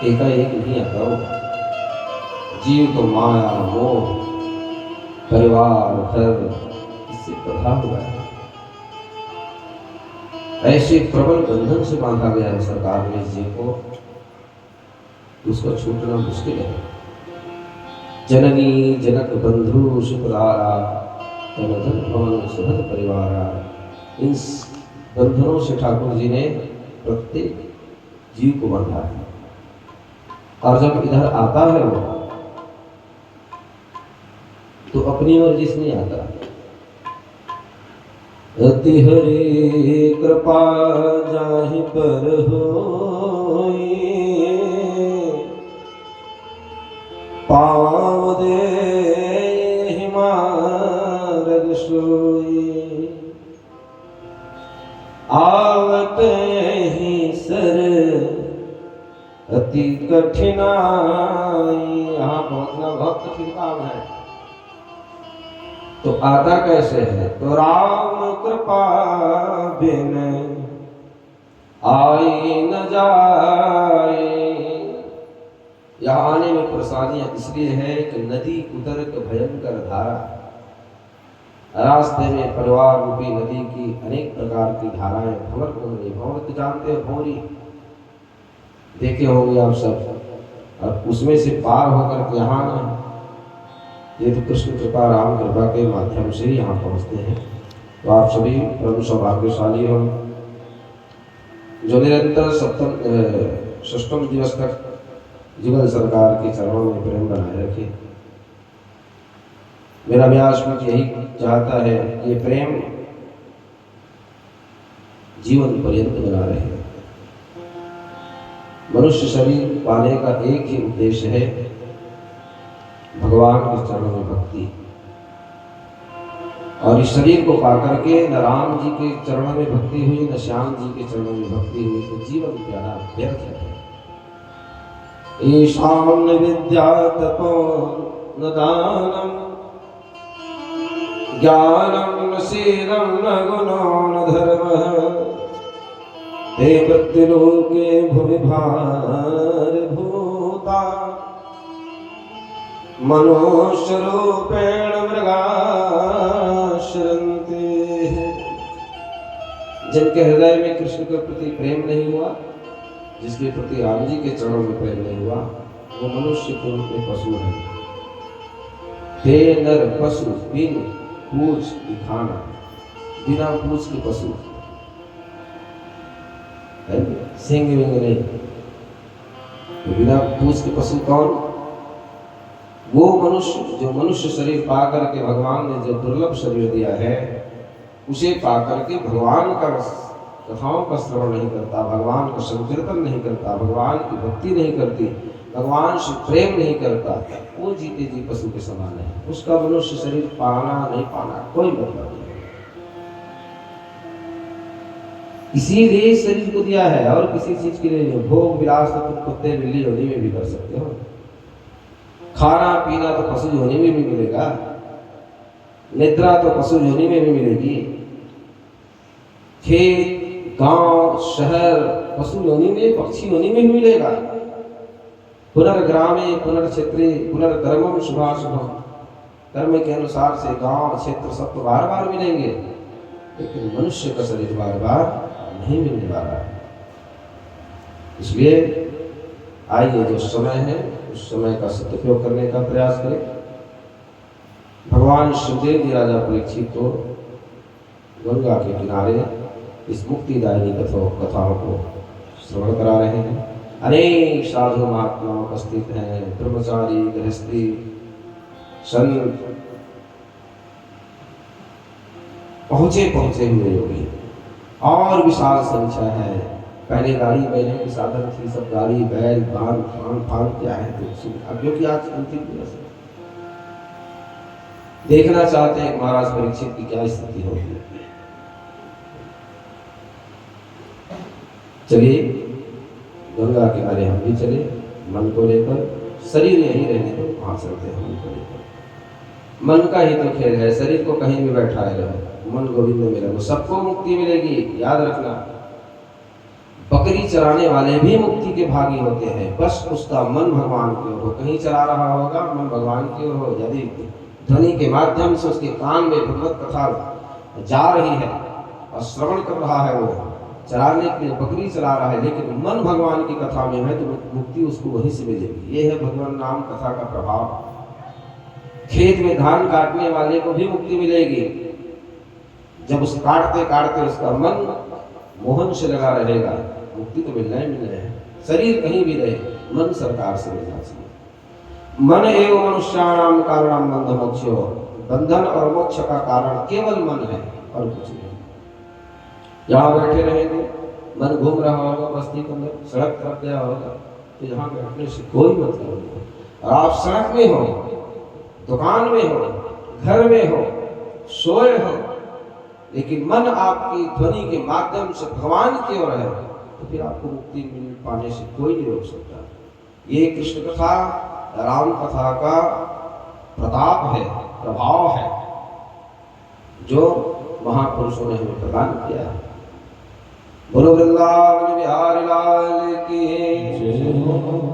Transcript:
एकाएक नहीं आता वो। जीव तो माया मोह परिवार घर इससे बंधा हुआ है, ऐसे प्रबल बंधन से बांधा गया है सरकार ने जीव को, उसका छूटना मुश्किल है। जननी जनक बंधु सुखदारा धन भवन सुहृद परिवारा, इन बंधनों से ठाकुर जी ने प्रत्येक जीव को बांधा है। और जब इधर आता है वो तो अपनी मर्जी से नहीं आता। अति हरि कृपा जाहि पर होई, पाँव दे मार्ग सोई, आवत ही सर अति कठिनाई। यहाँ पहुंचना बहुत कठिन काम है। तो आता कैसे है? तो राम कृपा बिन आई न जाए। यहाँ आने में परेशानियां इसलिए है कि नदी उतर के भयंकर धारा, रास्ते में परिवार रूपी नदी की अनेक प्रकार की धाराएं भंवर घूम रही। भंवर तो जानते हो, भंवरी देखे होंगे आप सब, और उसमें से पार होकर के यहाँ ना, ये तो कृष्ण कृपा राम कृपा के माध्यम से ही यहाँ पहुँचते हैं। तो आप सभी परम सौभाग्यशाली हो जो निरंतर षष्ठम दिवस तक जुगल सरकार के चरणों में प्रेम बनाए रखे। मेरा व्यास में यही चाहता है कि ये प्रेम जीवन पर्यंत बना रहे। मनुष्य शरीर पाने का एक ही उद्देश्य है, भगवान के चरणों में भक्ति। और इस शरीर को पाकर के न राम जी के चरणों में भक्ति हुई, न श्याम जी के चरणों में भक्ति हुई, तो जीवन प्यारा व्यर्थ है। ईशान विद्या तपो न दानम, ज्ञानम न शीलम न गुणो न धर्मः, ते मृत्युलोके भुवि भारभूता, मनुष्य रूपेण मृगाश्रन्ते। जिनके हृदय में कृष्ण के प्रति प्रेम नहीं हुआ, जिसके प्रति राम जी के चरणों में प्रेम नहीं हुआ, वो मनुष्य के रूप में पशु है। ते नर पशु बिन पूछ दिखाना, बिना पूछ के पशु है, सिंह विंग नहीं। तो बिना पूछ के पशु कौन? वो मनुष्य जो मनुष्य शरीर पाकर के भगवान ने जो दुर्लभ शरीर दिया है, उसे पाकर के भगवान का कथाओं का श्रवण नहीं करता, भगवान का संकीर्तन नहीं करता, भगवान की भक्ति नहीं करती, भगवान से प्रेम नहीं करता, वो जीते जी पशु के समान है। उसका मनुष्य शरीर पाना नहीं पाना कोई मतलब नहीं। इसीलिए शरीर को दिया है और किसी चीज के लिए नहीं। भोग विलास तो तुम कुत्ते बिल्ली योनि में भी कर सकते हो, खाना पीना तो पशु योनि में भी मिलेगा, निद्रा तो पशु योनि में भी मिलेगी, खेत गांव शहर पशु योनि में पक्षी योनि में भी मिलेगा। पुनर्ग्रामे पुनर्क्षेत्रे पुनर्कर्मम शुभाशुभम, कर्म के अनुसार से गांव क्षेत्र सब तो बार बार मिलेंगे, लेकिन मनुष्य का शरीर बार बार नहीं मिलने वाला है। इसलिए आइए जो समय है उस समय का सदुपयोग करने का प्रयास करें। भगवान सुखदेव जी राजा परीक्षित को गंगा के किनारे इस मुक्तिदायिनी कथाओं को श्रवण करा रहे हैं। अनेक साधु महात्मा उपस्थित हैं, ब्रह्मचारी गृहस्थी संत पहुंचे हुए योगी और विशाल संख्या है। पहले गाड़ी बैठने के साधन थी, सब गाड़ी बैल बाल फान क्या है तो अब क्योंकि आज अंतिम दिवस है, देखना चाहते हैं महाराज परीक्षित की क्या स्थिति होगी। चलिए गंगा किनारे हम भी चले, मन को लेकर, शरीर यहीं रहने दो, वहां चलते हैं मन को लेकर। मन का ही तो खेल है, शरीर को कहीं भी बैठाए रहो, मन गोविंद में रहो, सबको मुक्ति मिलेगी। याद रखना, बकरी चराने वाले भी मुक्ति के भागी होते हैं, बस उसका मन भगवान की ओर हो। कहीं चरा रहा होगा, मन भगवान की ओर हो। यदि ध्वनि के माध्यम से उसके कान में भगवत कथा जा रही है और श्रवण कर रहा है, वो चराने के लिए बकरी चला रहा है, लेकिन मन भगवान की कथा में है, तो मुक्ति उसको वहीं से मिलेगी। ये है भगवान नाम कथा का प्रभाव। खेत में धान काटने वाले को भी मुक्ति मिलेगी, जब उस काटते काटते उसका मन मोहन से लगा रहेगा। मुक्ति तो मिलना ही मिलना है। शरीर कहीं भी रहे, मन सरकार से मिलना चाहिए। मन एवं मनुष्याणाम कारणम बंध मोक्षो, बंधन और मोक्ष का कारण केवल मन है और कुछ नहीं। यहाँ बैठे रहेंगे, मन घूम रहा होगा बस्ती के अंदर, सड़क तरफ गया होगा, तो यहाँ बैठने से कोई मतलब नहीं। और आप सड़क में हो, दुकान में हो, घर में हो, सोए हो, लेकिन मन आपकी ध्वनि के माध्यम से भगवान की ओर है, तो फिर आपको मुक्ति मिल पाने से कोई नहीं रोक सकता। ये कृष्ण कथा, राम कथा का प्रताप है, प्रभाव है, जो महापुरुषों ने हमें प्रदान किया है। बोलो वृंदावन बिहारी लाल की जय।